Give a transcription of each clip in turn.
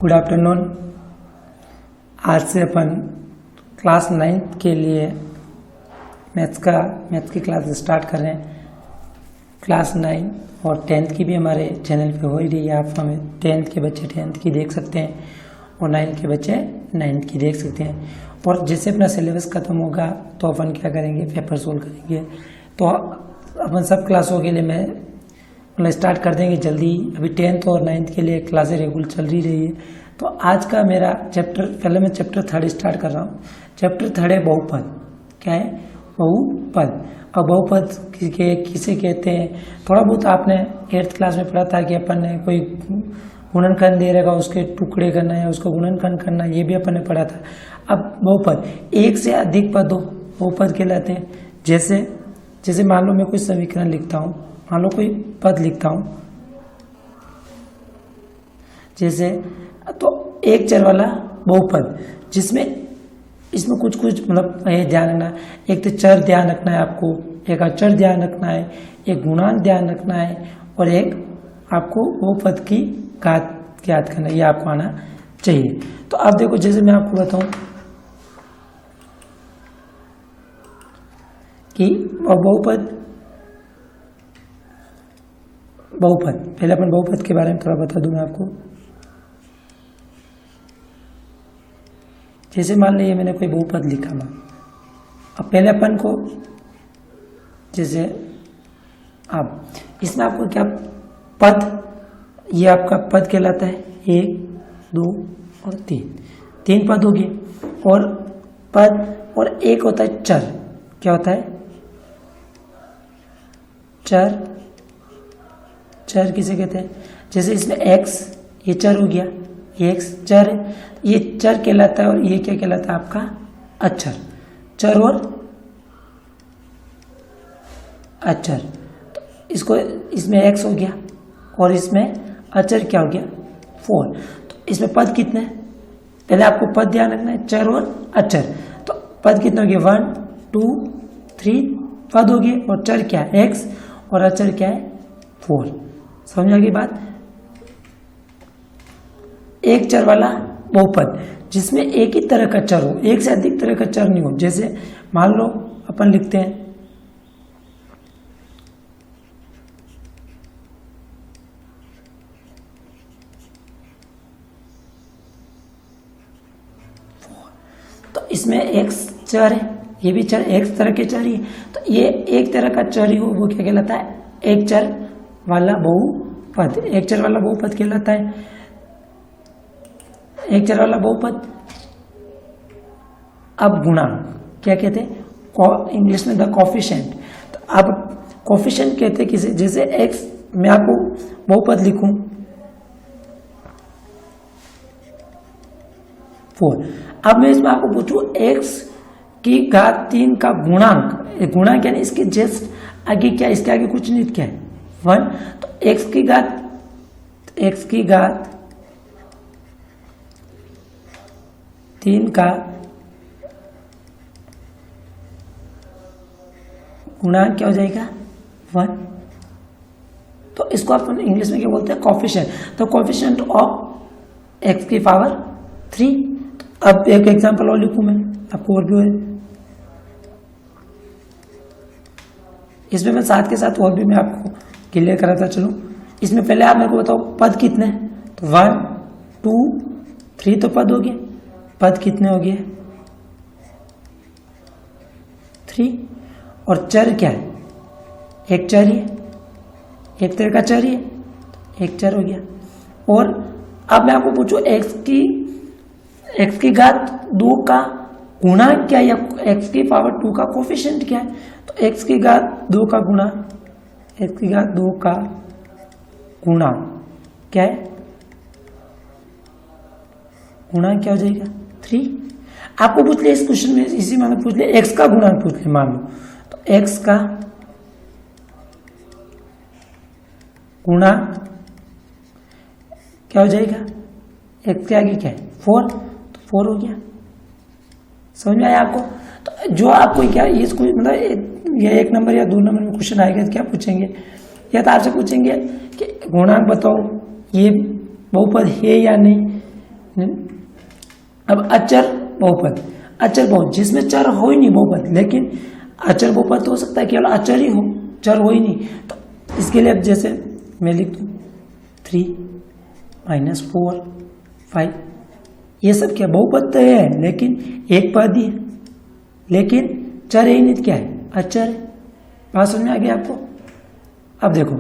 Good afternoon. आज से अपन class 9th के लिए मैथ्स की क्लास स्टार्ट कर रहे हैं। क्लास 9 और 10th की भी हमारे चैनल पे हो ही रही है। आप हमें 10th के बच्चे 10th की देख सकते हैं और 9th के बच्चे 9th की देख सकते हैं। और जैसे अपना सिलेबस ख़त्म होगा तो अपन क्या करेंगे, पेपर सोल्व करेंगे। तो अपन सब क्लासों के लिए मैं स्टार्ट कर देंगे जल्दी। अभी 10th और 9th के लिए क्लासें रेगुलर चल रही है। तो आज का मेरा चैप्टर, पहले मैं चैप्टर 3 स्टार्ट कर रहा हूँ। चैप्टर 3 है बहुपद। क्या है? बहुपद। अब बहुपद किसे कहते हैं, थोड़ा बहुत आपने 8th क्लास में पढ़ा था कि अपन ने कोई गुणनखंड दे रहेगा, उसके टुकड़े करना है, उसका गुणनखंड करना, ये भी अपन ने पढ़ा था। अब बहुपद, एक से अधिक पद हो बहुपद कहलाते हैं। जैसे मान लो मैं कोई समीकरण लिखता हूँ, मान लो कोई पद लिखता हूं, जैसे तो एक चर वाला बहुपद, इसमें कुछ मतलब ध्यान रखना। एक तो चर ध्यान रखना है आपको, एक अचर ध्यान रखना है, एक गुणांक ध्यान रखना है और एक आपको बहुपद की घात याद करना है। ये आपको आना चाहिए। तो अब देखो, जैसे मैं आपको बताऊं कि बहुपद, पहले अपन बहुपद के बारे में थोड़ा बता दूं मैं आपको। जैसे मान लीजिए मैंने कोई बहुपद लिखा हुआ। अब पहले अपन को जैसे अब इसमें आपको क्या पद, ये आपका पद कहलाता है। 1, 2 और 3 पद हो गए। और पद और एक होता है चर। क्या होता है? चर किसे कहते हैं? जैसे इसमें x, ये चर हो गया, x चर है, ये चर कहलाता है। और ये क्या कहलाता है? आपका अचर। चर और अचर। तो इसमें x हो गया और इसमें अचर क्या हो गया? 4। तो इसमें पद कितने हैं? पहले आपको पद ध्यान रखना है, चर और अचर। तो पद कितने हो गए? 1, 2, 3 पद हो गए। और चर क्या है? x और अचर क्या है? 4। समझ आ गई बात? एक चर वाला बहुपद जिसमें एक ही तरह का चर हो, एक से अधिक तरह का चर नहीं हो। जैसे मान लो अपन लिखते हैं तो इसमें एक चर है, ये भी चर एक तरह के चर ही है। तो ये एक तरह का चर ही हो, वो क्या कहलाता है? एक चर वाला बहुपद। एक चर वाला बहुपद कहलाता है एक चर वाला बहुपद। अब गुणांक क्या कहते हैं? इंग्लिश में द कोफिशिएंट। तो अब कोफिशिएंट कहते हैं किसे? जैसे x, मैं आपको बहुपद लिखूं 4। अब मैं इसमें आपको पूछूं x की घात 3 का गुणांक। गुणांक यानी इसके जस्ट आगे क्या, इसके आगे कुछ नहीं, क्या है? 1। तो x की घात 3 का गुणांक क्या हो जाएगा? 1। तो इसको अपन इंग्लिश में क्या बोलते हैं? कोफिशिएंट। तो कोफिशिएंट ऑफ x की पावर 3। अब एक एग्जांपल और लिखूं मैं आपको, और भी है इसमें। मैं साथ के साथ और भी मैं आपको क्लियर कराता चलूं। इसमें पहले आप मेरे को बताओ पद कितने हैं? तो 1, 2, 3 तो पद हो गए। पद कितने हो गए? 3। और चर क्या है? एक चर ही है, एक तरह का चर ही है, एक चर हो गया। और अब मैं आपको पूछूं x की घात 2 का गुणांक क्या है, या x की पावर 2 का कोफिशिएंट क्या है? तो x की घात 2 का गुणांक, x की घात 2 का गुणांक क्या है? गुणांक क्या हो जाएगा? 3। आपको पूछ लिया इस क्वेश्चन में, इसी में पूछ लिया x का गुणांक पूछ लिया मान लो। तो x का गुणांक क्या हो जाएगा? x के आगे क्या है? 4। तो 4 हो गया। समझ में आया आपको? तो जो आपको क्या इसको मतलब ये 1 नंबर या 2 नंबर में क्वेश्चन आएगा तो क्या पूछेंगे, या तो आपसे पूछेंगे कि गुणांक बताओ, ये बहुपद है या नहीं, अब अचर बहुपद, अचर बहुपद जिसमें चर हो ही नहीं बहुपद, लेकिन अचर बहुपद तो हो सकता है केवल अचर ही हो, चर हो ही नहीं। तो इसके लिए अब जैसे मैं लिख दूं 3 -4 5, ये सब क्या बहुपद तो है लेकिन एक पद ही है, लेकिन चर ही नहीं, क्या है अचर है। बात समझ में आ गया आपको? अब देखो,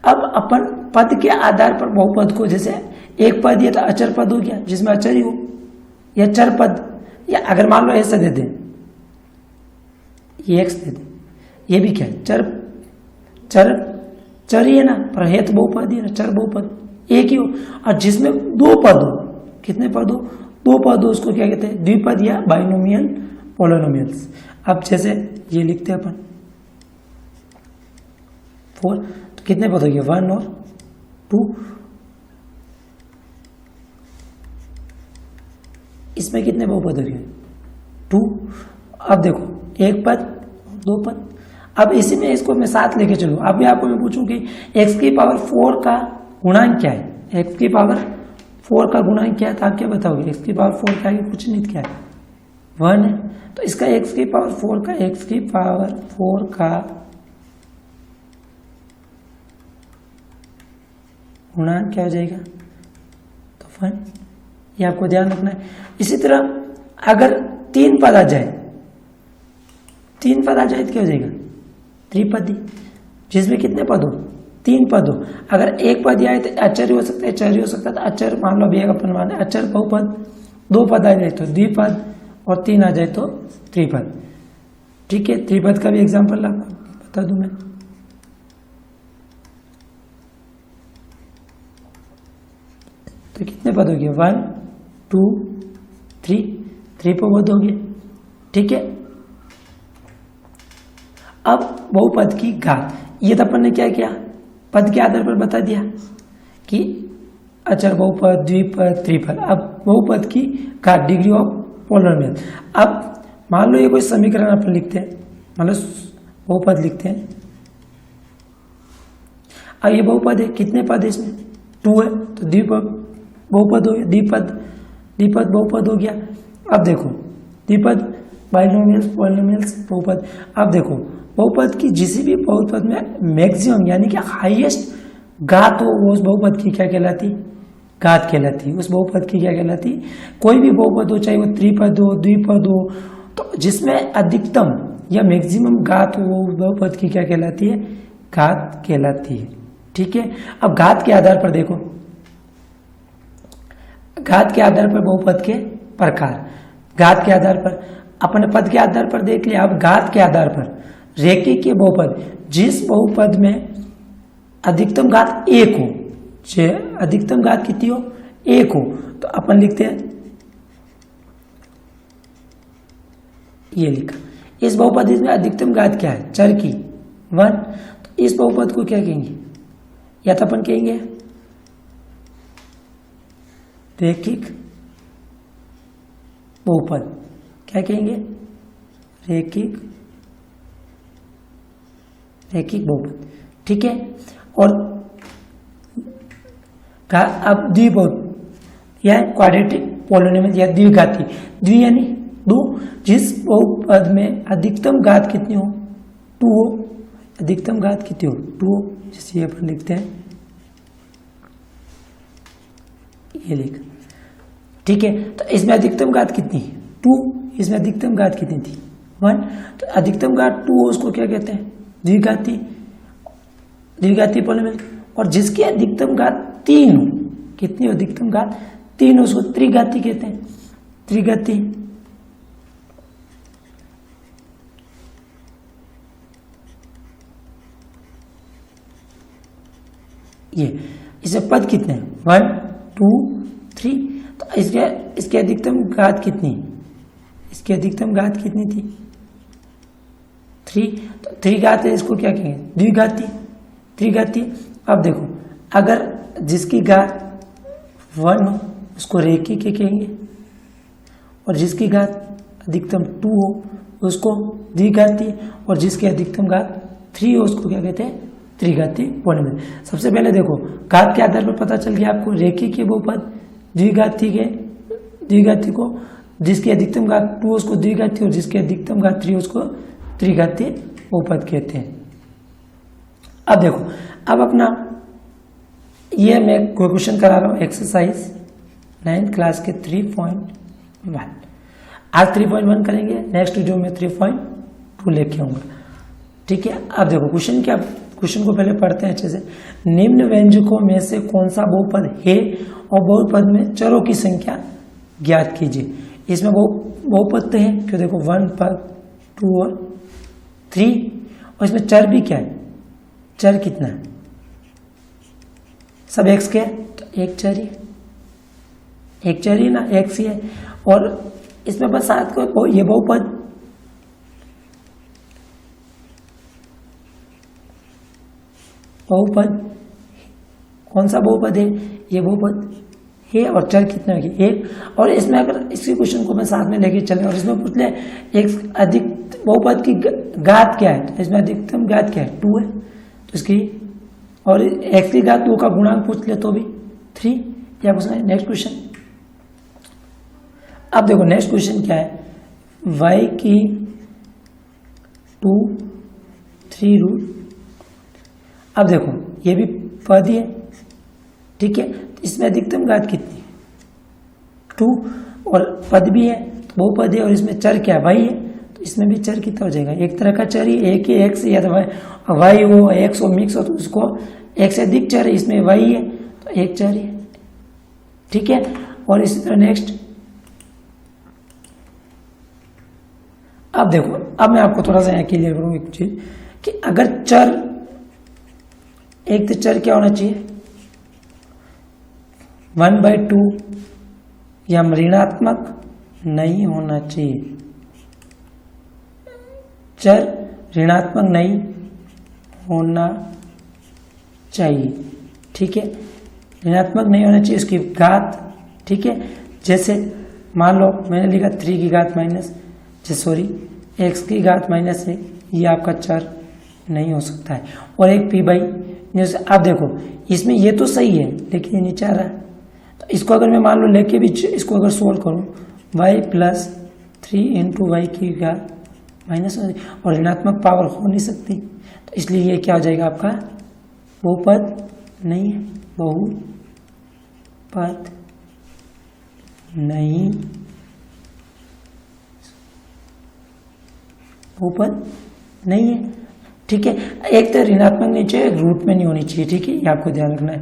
अब अपन पद के आधार पर बहुपद को, जैसे एक पद ये तो अचर पद हो गया जिसमें अचर ही हो, या चर पद, या अगर मान लो ऐसा दे दें, ये एक्स दे दें, ये भी क्या है चर, चर चर ही है ना, पर है तो बहुपद ही है ना, चर बहुपद एक ही हो। और जिसमें दो पद हो, कितने पद हो, दो पद हो, उसको क्या कहते हैं द्विपद या बाइनोमियल पोलिनोमियल्स। अब जैसे ये लिखते हैं अपन 4, तो कितने पद हो गए 1 और 2, इसमें कितने बहुपद हो गए 2। अब देखो एक पद दो पद, अब इसी में इसको मैं साथ लेके चलूं। अब आपको मैं पूछूं कि x की पावर 4 का गुणांक क्या है, x की पावर 4 का गुणांक क्या है, तो आप क्या बताओगे x की पावर 4 का कुछ नहीं, क्या है 1 है, तो इसका x की पावर 4 का, x की पावर 4 का गुणांक क्या हो जाएगा, तो 1, ये आपको ध्यान रखना है। इसी तरह अगर 3 पद आ जाए, 3 पद आ जाए तो क्या हो जाएगा त्रिपदी, जिसमें कितने पद हो 3 पद हो। अगर एक पद आए तो अचर हो सकता है, चर हो सकता है, तो अचर मान लो अभी अपन मान अचर बहुपद, 2 पद आ जाए तो द्विपद, और 3 आ जाए तो त्रिपद। ठीक है, त्रिपद का भी एग्जाम्पल आपको बता दूं मैं। तो कितने पद हो गए 1 2 3, त्रिपद हो गए। ठीक है, अब बहुपद की घात, ये तो अपन ने क्या किया, पद के आधार पर बता दिया कि अचर बहुपद, द्विपद, त्रिपद। अब बहुपद की घात, डिग्री ऑफ पोलिनोमियल। अब मान लो ये कोई समीकरण अपन लिखते हैं, मान लो बहुपद लिखते हैं। अब ये बहुपद है, कितने पद है इसमें 2 है, तो द्विपद बहुपद हो गया, द्विपद बहुपद हो गया। अब देखो द्विपद बाइनोमियल्स पॉलिनोमियल्स बहुपद। अब देखो बहुपद की जिस भी बहुपद में मैक्सिमम यानी कि हाईएस्ट घात हो, वो उस बहुपद की क्या कहलाती, घात कहलाती। उस बहुपद की क्या कहलाती, कोई भी बहुपद हो, चाहे वो त्रिपद हो द्विपद हो, तो जिसमें अधिकतम या मैक्सिमम घात हो, वो बहुपद की क्या कहलाती है, घात कहलाती है। ठीक है, अब घात के आधार पर देखो, घात के आधार पर बहुपद के प्रकार, घात के आधार पर अपने पद के आधार पर देख लिया। अब घात के आधार पर रेखीय बहुपद, जिस बहुपद में अधिकतम घात 1 हो, अधिकतम घात कितनी हो 1 हो, तो अपन लिखते हैं, ये लिखा, इस बहुपद में अधिकतम घात क्या है चर की 1, तो इस बहुपद को क्या कहेंगे, या तो अपन कहेंगे रैखिक बहुपद। क्या कहेंगे, रैखिक बहुपद। ठीक है, और अब द्विबहुपद या क्वाड्रेटिक पोलिनोमियल या द्विघाती, द्वि यानी 2, जिस बहुपद में अधिकतम घात कितनी हो 2 हो, अधिकतम घात कितनी हो 2 हो, जैसे अपन लिखते हैं, ये लिख। ठीक है, तो इसमें अधिकतम घात कितनी 2, इसमें अधिकतम घात कितनी थी 1, तो अधिकतम घात 2 हो, उसको क्या कहते हैं द्विघाती, द्विघाती पोलिनोमियल। और जिसकी अधिकतम घात 3 हो, कितनी अधिकतम घात 3 हो, उसको त्रिघाती कहते हैं, त्रिघाती। ये इसमें पद कितने हैं 1 2 3, तो इसके अधिकतम घात कितनी, इसकी अधिकतम घात कितनी थी 3, तो त्रिघात है, इसको क्या कहेंगे द्विघाती, त्रिघाती। अब देखो अगर जिसकी घात 1 हो उसको रैखिक कहेंगे, और जिसकी घात अधिकतम 2 हो उसको द्विघाती, और जिसकी अधिकतम घात 3 हो उसको क्या कहते हैं त्रिघाती पोलिनोमियल। सबसे पहले देखो घात के आधार पर पता चल गया आपको रैखिक बहुपद, द्विघाती को जिसकी अधिकतम घात 2 उसको द्विघाती और जिसकी अधिकतम घात 3 उसको त्रिघाती बहुपद कहते हैं। अब देखो, अब अपना ये मैं कोई क्वेश्चन करा रहा हूँ एक्सरसाइज 9th क्लास के 3.1। आज 3.1 करेंगे, नेक्स्ट वीडियो में 3.2 लेके आऊंगा। ठीक है, अब देखो क्वेश्चन को पहले पढ़ते हैं अच्छे से। निम्न व्यंजकों में से कौन सा बहुपद है और बहुपद में चरों की संख्या ज्ञात कीजिए। इसमें बहुपद तो है, क्यों देखो 1 पद 2 और 3, और इसमें चर भी क्या है, चर कितना है, सब x के, तो एक चर ही ना, x ही है। और इसमें बस साथ को ये बहुपद कौन सा बहुपद है, ये बहुपद है, और चर कितने होगी, एक। और इसमें अगर इसी क्वेश्चन को मैं साथ में लेके चले और इसमें पूछ ले एक अधिक बहुपद की घात क्या है, तो इसमें अधिकतम घात क्या है, 2 है, तो इसकी, और x की घात 2 का गुणांक पूछ ले तो भी 3, या पूछना है। नेक्स्ट क्वेश्चन, अब देखो नेक्स्ट क्वेश्चन क्या है, y की 2 3 रूट। अब देखो ये भी पद ही है, ठीक है, इसमें अधिकतम घात कितनी, 2, और पद भी है तो बहुपद है, और इसमें चर क्या है, y है, तो इसमें भी चर कितना हो जाएगा, एक तरह का चर ही, एक ही x या तो y हो, x हो, मिक्स हो, तो उसको एक से अधिक चर है, इसमें y है तो एक चर है। ठीक है, और इसी तरह नेक्स्ट, अब देखो, अब मैं आपको थोड़ा सा यहाँ क्लियर करूँ एक चीज कि अगर चर, एक तो चर क्या होना चाहिए, 1/2 या ऋणात्मक नहीं होना चाहिए, चर ऋणात्मक नहीं होना चाहिए। ठीक है, ऋणात्मक नहीं होना चाहिए, उसकी घात, ठीक है, जैसे मान लो मैंने लिखा 3 की घात माइनस, x की घात -1, ये आपका चर नहीं हो सकता है। और एक p/, अब देखो इसमें ये तो सही है लेकिन ये नीचे आ रहा है, तो इसको अगर मैं मान लो लेके भी इसको अगर सोल्व करूं, y + 3 × y की घात -1, और ऋणात्मक पावर हो नहीं सकती, तो इसलिए ये क्या हो जाएगा आपका, बहुपद नहीं है, बहुपद नहीं, बहुपद नहीं है। ठीक है, एक तो ऋणात्मक नहीं चाहिए, रूट में नहीं होनी चाहिए। ठीक है, ये आपको ध्यान रखना है।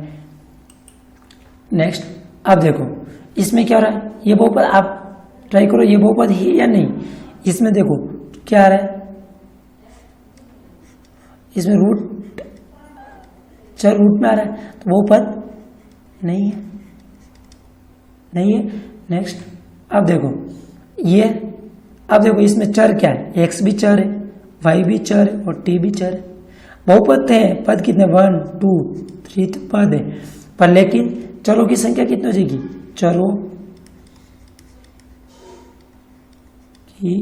नेक्स्ट, अब देखो इसमें क्या हो रहा है, ये बहुपद आप ट्राई करो, ये बहुपद है या नहीं। इसमें देखो क्या आ रहा है, इसमें रूट, चर रूट में आ रहा है, तो बहुपद नहीं है, नहीं है। नेक्स्ट, अब देखो ये, अब देखो इसमें चर क्या है, x भी चर है, y भी चर है, और t भी चर है। बहुपद है, पद कितने, 1 2 3 तो पद है, पर लेकिन चरों की संख्या कितनी हो जाएगी, चरों की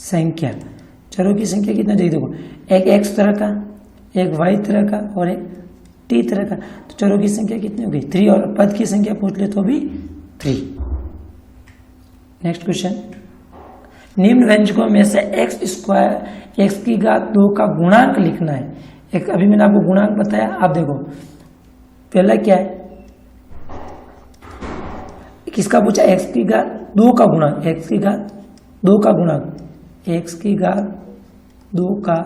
संख्या, चरों की संख्या कितना जाएगी, देखो एक x तरह का, एक y तरह का, और एक t तरह का, तो चरों की संख्या कितनी होगी, 3, और पद की संख्या पूछ ले तो भी 3। नेक्स्ट क्वेश्चन, निम्न व्यंजकों में से x² की घात 2 का गुणांक लिखना है। एक अभी मैंने आपको गुणांक बताया, आप देखो पहला क्या है, किसका पूछा, x की घात 2 का गुणांक, x की घात 2 का गुणांक, x की घात 2 का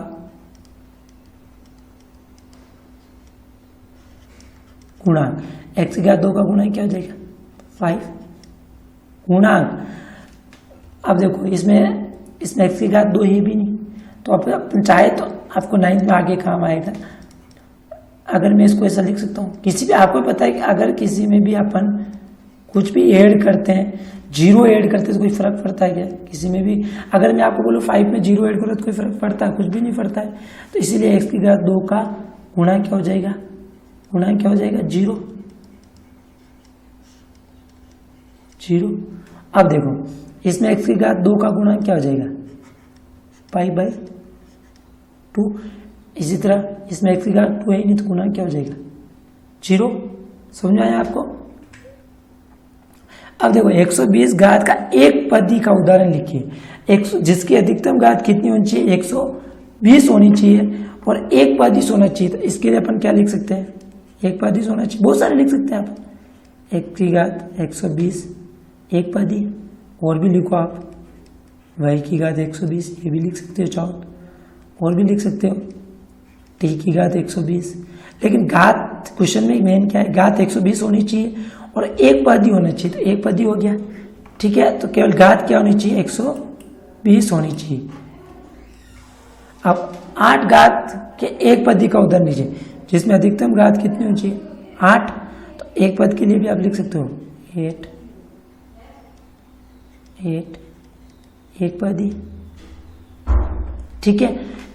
गुणांक, x की घात 2 का गुणांक क्या हो जाएगा, 5 गुणांक। अब देखो इसमें x की घात 2 ही भी नहीं, तो अपन चाहे तो आपको 9th में आगे काम आएगा। अगर मैं इसको ऐसा लिख सकता हूँ, किसी भी, आपको पता है कि अगर किसी में भी अपन कुछ भी ऐड करते हैं, 0 ऐड करते हैं तो कोई फर्क पड़ता है क्या, किसी में भी। अगर मैं आपको बोलूँ 5 में 0 ऐड करो तो कोई फर्क पड़ता है, कुछ भी नहीं पड़ता है। तो इसीलिए x की घात 2 का गुणांक क्या हो जाएगा, गुणांक क्या हो जाएगा, 0 0। अब देखो इसमें x की घात 2 का गुणांक क्या हो जाएगा, π/2। इसी तरह इसमें x की घात 2 है नहीं, तो गुणांक क्या हो जाएगा, 0। समझ आया आपको? अब देखो 120 घात का एक पदी का उदाहरण लिखिए। जिसकी अधिकतम घात कितनी होनी चाहिए? 120 होनी चाहिए और एक पादिश होना चाहिए। तो इसके लिए अपन क्या लिख सकते हैं? एक पादिश होना चाहिए। बहुत सारे लिख सकते हैं आप। 1 की घात 120 एक पादी, और भी लिखो आप y की घात 120, ये भी लिख सकते हो चाहो तो। और भी लिख सकते हो t की घात 120। लेकिन घात क्वेश्चन में मेन क्या है? घात 120 होनी चाहिए और एक पदी होना चाहिए। तो एक पदी हो गया, ठीक है। तो केवल घात क्या होनी चाहिए? 120 होनी चाहिए। अब 8 घात के एक पदी का उदाहरण लीजिए, जिसमें अधिकतम घात कितनी होनी चाहिए? 8। तो एक पद के लिए भी आप लिख सकते हो 8 एक पदी, ठीक है।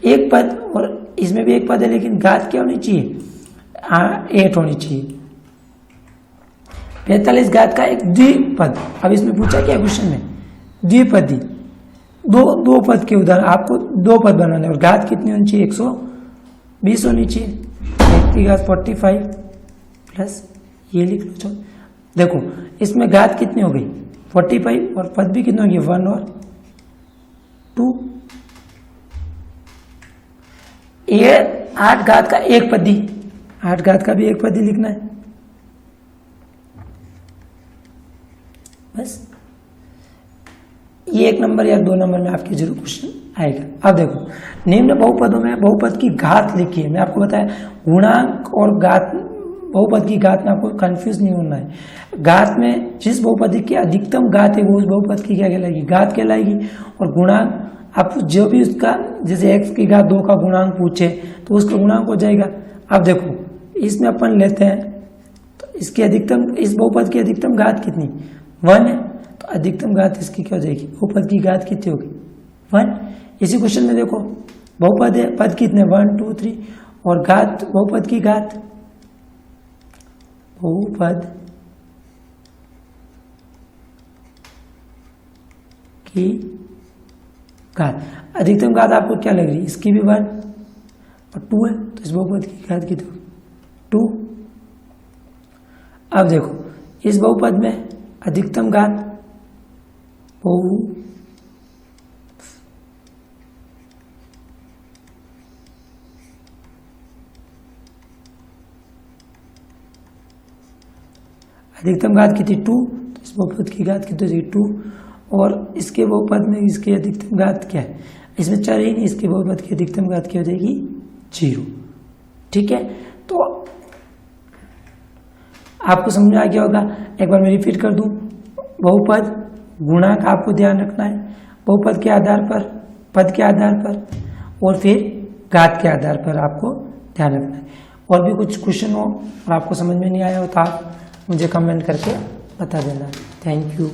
एक पद, और इसमें भी एक पद है, लेकिन घात क्या होनी चाहिए? 8 होनी चाहिए। 45 घात का एक द्विपद। अब इसमें पूछा क्या क्वेश्चन में? द्विपदी, दो पद के उदाहरण, आपको 2 पद बनाने और घात कितनी होनी चाहिए? 120 होनी चाहिए। 1 की घात 45 प्लस ये लिख लो। चलो देखो इसमें घात कितनी हो गई? 45 और पद भी कितने हो गए? 1 और 2। ये 8 घात का एक पदी, 8 घात का भी एक पदी लिखना है बस। ये 1 नंबर या 2 नंबर में आपके जरूर क्वेश्चन आएगा। अब देखो निम्न बहुपदों में बहुपद की घात लिखी है। मैं आपको बताया गुणांक और घात, बहुपद की घात में आपको कंफ्यूज नहीं होना है। घात में जिस बहुपद की अधिकतम घात है वो उस बहुपद की क्या कहलाएगी? घात कहलाएगी। और गुणांक आप जो भी उसका, जैसे x की घात 2 का गुणांक पूछे तो उसका गुणांक हो जाएगा। अब देखो इसमें अपन लेते हैं तो इसकी अधिकतम, इस बहुपद की अधिकतम घात कितनी? 1 है। तो अधिकतम घात इसकी क्या हो जाएगी? बहुपद की घात कितनी होगी? 1। इसी क्वेश्चन में देखो बहुपद है, पद कितने? 1 2 3 और घात, बहुपद की घात, बहुपद की घात, अधिकतम घात आपको क्या लग रही है? इसकी भी 1 और 2 है। तो इस बहुपद की घात कितनी होगी? 2। अब देखो इस बहुपद में अधिकतम घात, अधिकतम घात कितनी? 2। तो इस बहुपद की घात कितनी होगी? 2। और इसके बहुपद में इसकी अधिकतम घात क्या है? इसमें 4 ही नहीं, इसके बहुपद की अधिकतम घात क्या हो जाएगी? 0। ठीक है, तो आपको समझ में आ गया होगा। एक बार मैं रिपीट कर दूं, बहुपद गुणांक आपको ध्यान रखना है, बहुपद के आधार पर, पद के आधार पर और फिर घात के आधार पर आपको ध्यान रखना है। और भी कुछ क्वेश्चन हो और आपको समझ में नहीं आया हो तो आप मुझे कमेंट करके बता देना। Thank you.